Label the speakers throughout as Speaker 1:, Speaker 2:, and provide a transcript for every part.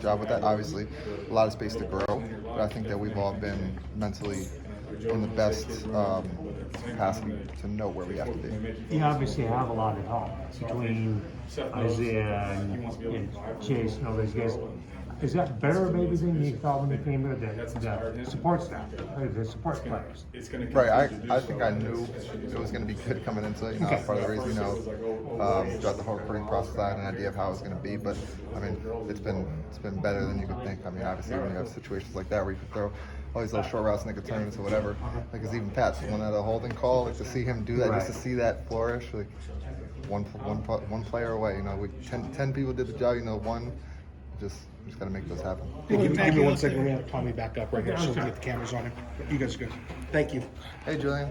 Speaker 1: job with that. Obviously, a lot of space to grow, but I think that we've all been mentally in the best capacity to know where we have to be.
Speaker 2: You obviously have a lot of help between Isaiah and Chase and all those guys. Is that better maybe than you thought when you came here? The support staff, the support players.
Speaker 1: Right. I think I knew it was going to be good coming into it. That's part of the reason, throughout the whole recruiting process, I had an idea of how it was going to be. But I mean, it's been better than you could think. I mean, obviously, when you have situations like that where you can throw all these little short routes and they could turn into whatever. Like, because even Pat's one at a holding call, like to see him do that, just to see that flourish, like one player away. 10 people did the job. One just got to make those happen.
Speaker 3: Hey, give me 1 second. We're going to have Tommy back up right here so we can get the cameras on him. You guys are good. Thank you.
Speaker 1: Hey, Julian.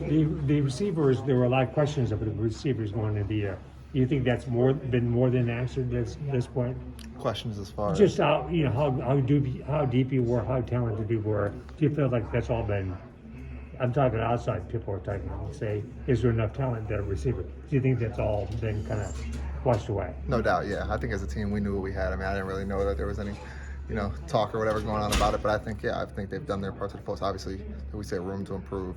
Speaker 2: The receivers, there were a lot of questions about the receivers going into the year. You think that's been more than answered at this point?
Speaker 1: Questions as far
Speaker 2: Just how deep you were, how talented you were. Do you feel like that's all been? I'm talking outside. People are talking. Say, is there enough talent at a receiver? Do you think that's all been kind of washed away?
Speaker 1: No doubt, yeah. I think as a team we knew what we had. I mean, I didn't really know that there was any, talk or whatever going on about it. But I think they've done their part to the post. Obviously, we say room to improve.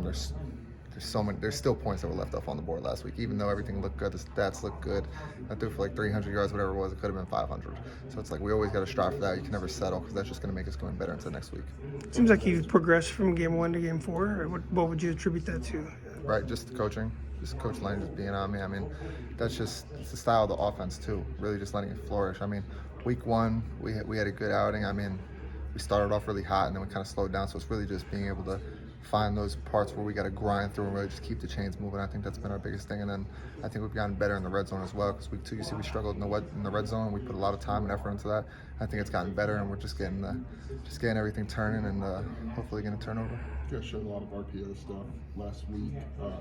Speaker 1: There's still points that were left off on the board last week, even though everything looked good, the stats looked good. I threw for like 300 yards, whatever it was. It could have been 500. So it's like we always got to strive for that. You can never settle because that's just going to make us going better into next week.
Speaker 4: It seems like you've progressed from game 1 to game 4. What would you attribute that to?
Speaker 1: Right, just coaching, just Coach Lane just being on me. I mean, it's the style of the offense too. Really, just letting it flourish. I mean, week 1 we had a good outing. I mean, we started off really hot and then we kind of slowed down. So it's really just being able to find those parts where we got to grind through and really just keep the chains moving. I think that's been our biggest thing. And then I think we've gotten better in the red zone as well, because week 2, you see, we struggled in the red zone. We put a lot of time and effort into that. I think it's gotten better, and we're just getting everything turning, and hopefully getting a turnover.
Speaker 5: You guys showed a lot of RPO stuff last week.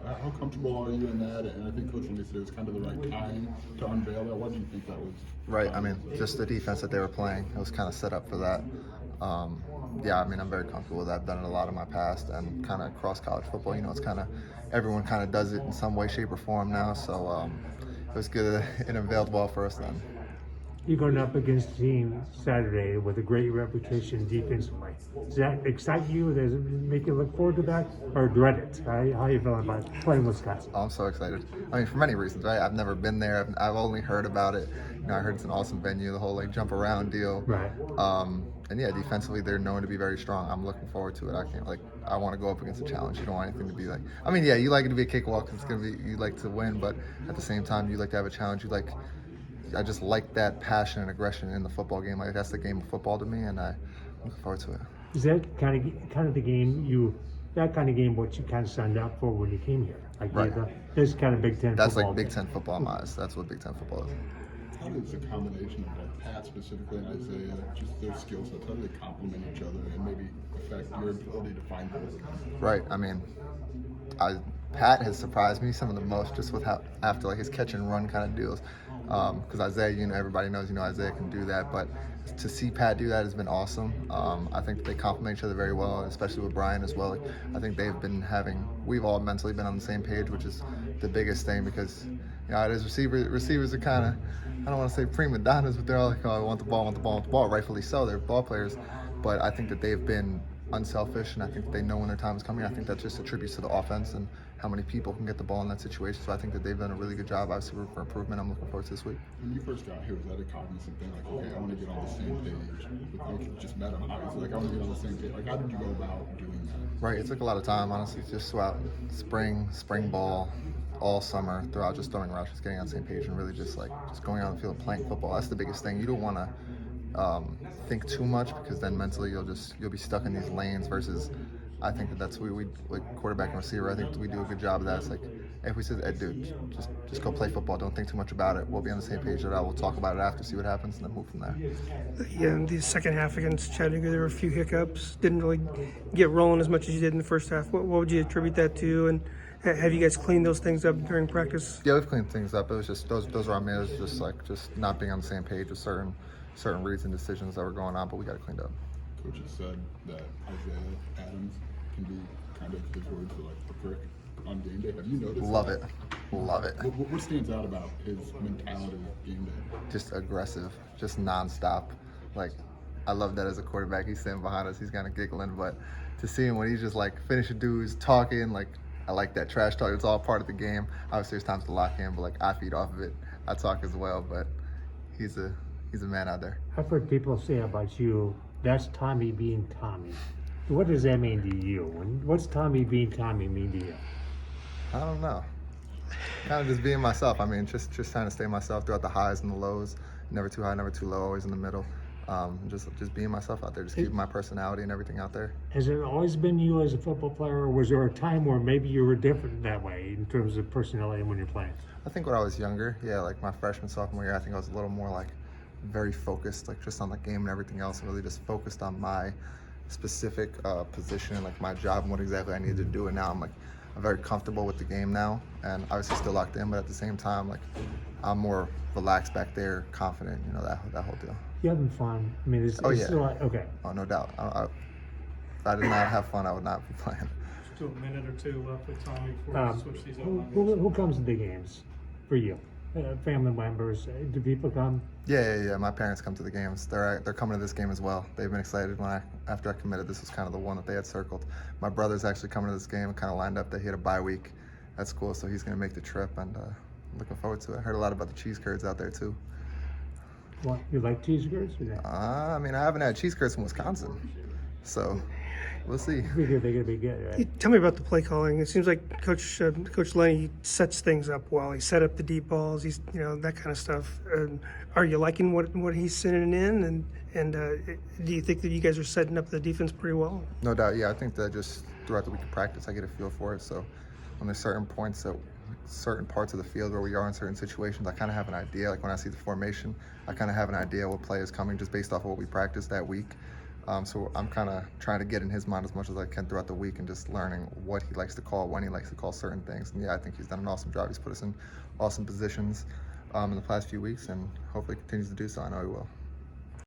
Speaker 5: How comfortable are you in that? And I think Coach Lee said it was kind of the right time to unveil that. What do you think that was?
Speaker 1: Right. I mean, just the defense that they were playing, it was kind of set up for that. I mean, I'm very comfortable with that. I've done it a lot in my past, and kind of across college football. It's kind of everyone kind of does it in some way, shape, or form now. So it was good. It unveiled well for us then.
Speaker 2: You're going up against a team Saturday with a great reputation defensively. Does that excite you? Does it make you look forward to that, or dread it? How are you feeling about playing Wisconsin?
Speaker 1: Oh, I'm so excited. I mean, for many reasons, right? I've never been there. I've only heard about it. I heard it's an awesome venue, the whole jump around deal.
Speaker 2: Right.
Speaker 1: And yeah, defensively they're known to be very strong. I'm looking forward to it. I want to go up against a challenge. You don't want anything to be like. I mean, yeah, you like it to be a cakewalk. You like to win, but at the same time, you like to have a challenge. I just like that passion and aggression in the football game. That's the game of football to me, and I'm looking forward to it.
Speaker 2: Is that kind of the game what you kind of signed up for when you came here?
Speaker 1: Right.
Speaker 2: This kind of Big Ten.
Speaker 1: That's
Speaker 2: football
Speaker 1: like Big Ten football in my eyes. That's what Big Ten football is.
Speaker 5: How does the combination of Pat specifically and Isaiah, just their skill sets, how do they complement each other and maybe affect your ability to find them?
Speaker 1: Right. I mean, Pat has surprised me some of the most just with how after his catch and run kind of deals. Because Isaiah, everybody knows, Isaiah can do that, but to see Pat do that has been awesome. I think they complement each other very well, especially with Brian as well. I think we've all mentally been on the same page, which is the biggest thing, because as receivers are kind of, I don't want to say prima donnas, but they're all like, oh, I want the ball, rightfully so. They're ball players, but I think that they've been unselfish, and I think that they know when their time is coming. I think that just attributes to the offense and how many people can get the ball in that situation. So I think that they've done a really good job. Obviously, for improvement. I'm looking forward to this week.
Speaker 5: When you first got here, was that a cognizant thing? Okay, I want to get on the same page. With Coach just met him, obviously. I want to get on the same page. How did you go about doing that?
Speaker 1: Right. It took a lot of time, honestly, just throughout spring ball, all summer, throughout just throwing routes, just getting on the same page, and really just going out on the field and playing football. That's the biggest thing. You don't want to think too much, because then mentally you'll be stuck in these lanes. Versus, I think that's we like quarterback and receiver. I think we do a good job of that. It's like, if we said, hey, dude, just go play football. Don't think too much about it. We'll be on the same page. We'll talk about it after, see what happens, and then move from there.
Speaker 4: Yeah, in the second half against Chattanooga, there were a few hiccups. Didn't really get rolling as much as you did in the first half. What would you attribute that to? And have you guys cleaned those things up during practice?
Speaker 1: Yeah, we've cleaned things up. It was just those were our minutes, just not being on the same page with certain reads and decisions that were going on, but we got it cleaned up.
Speaker 5: Coach has said that Isaiah Adams can be kind of, his words are like a brick. on game day? Have you noticed?
Speaker 1: Love
Speaker 5: that?
Speaker 1: it. Love it.
Speaker 5: What stands out about his mentality game day?
Speaker 1: Just aggressive, just nonstop. Like, I love that as a quarterback. He's standing behind us, he's kind of giggling, but to see him when he's just like finishing dudes, talking, like, I like that trash talk. It's all part of the game. Obviously, there's times to lock in, but like I feed off of it. I talk as well, but he's a man out there.
Speaker 2: I've heard people say about you, that's Tommy being Tommy. What does that mean to you? What's Tommy being Tommy mean to you?
Speaker 1: I don't know. Kind of just being myself. I mean, just trying to stay myself throughout the highs and the lows. Never too high, never too low. Always in the middle. Just being myself out there. Just keeping my personality and everything out there.
Speaker 2: Has it always been you as a football player, or was there a time where maybe you were different that way in terms of personality when you're playing?
Speaker 1: I think when I was younger, yeah, like my freshman, sophomore year, I think I was a little more like very focused, like just on the game and everything else, and really just focused on my specific position and like my job and what exactly I needed to do. And now I'm very comfortable with the game now, and obviously still locked in, but at the same time, like I'm more relaxed back there, confident, you know, that whole deal.
Speaker 2: You having fun? I mean, it's
Speaker 1: yeah.
Speaker 2: still like, okay.
Speaker 1: Oh, no doubt. If I did not have fun, I would not be playing.
Speaker 6: Still a minute or two left with Tommy before we switch these
Speaker 2: Who,
Speaker 6: up.
Speaker 2: who comes to the games for you? Family members? Do people come?
Speaker 1: Yeah. My parents come to the games. They're coming to this game as well. They've been excited after I committed. This was kind of the one that they had circled. My brother's actually coming to this game, kind of lined up that he had a bye week at school, so he's going to make the trip, and looking forward to it. I heard a lot about the cheese curds out there too.
Speaker 2: What, you like cheese curds?
Speaker 1: I mean, I haven't had cheese curds from Wisconsin, so we'll see.
Speaker 2: They're going to be good, right?
Speaker 4: Tell me about the play calling. It seems like Coach Lenny sets things up well. He set up the deep balls. He's that kind of stuff. Are you liking what he's sending in? And do you think that you guys are setting up the defense pretty well?
Speaker 1: No doubt, yeah. I think that just throughout the week of practice, I get a feel for it. So when there's certain points, certain parts of the field where we are in certain situations, I kind of have an idea. Like when I see the formation, I kind of have an idea what play is coming just based off of what we practiced that week. So I'm kind of trying to get in his mind as much as I can throughout the week and just learning what he likes to call, when he likes to call certain things. And yeah, I think he's done an awesome job. He's put us in awesome positions in the past few weeks, and hopefully continues to do so. I know he will.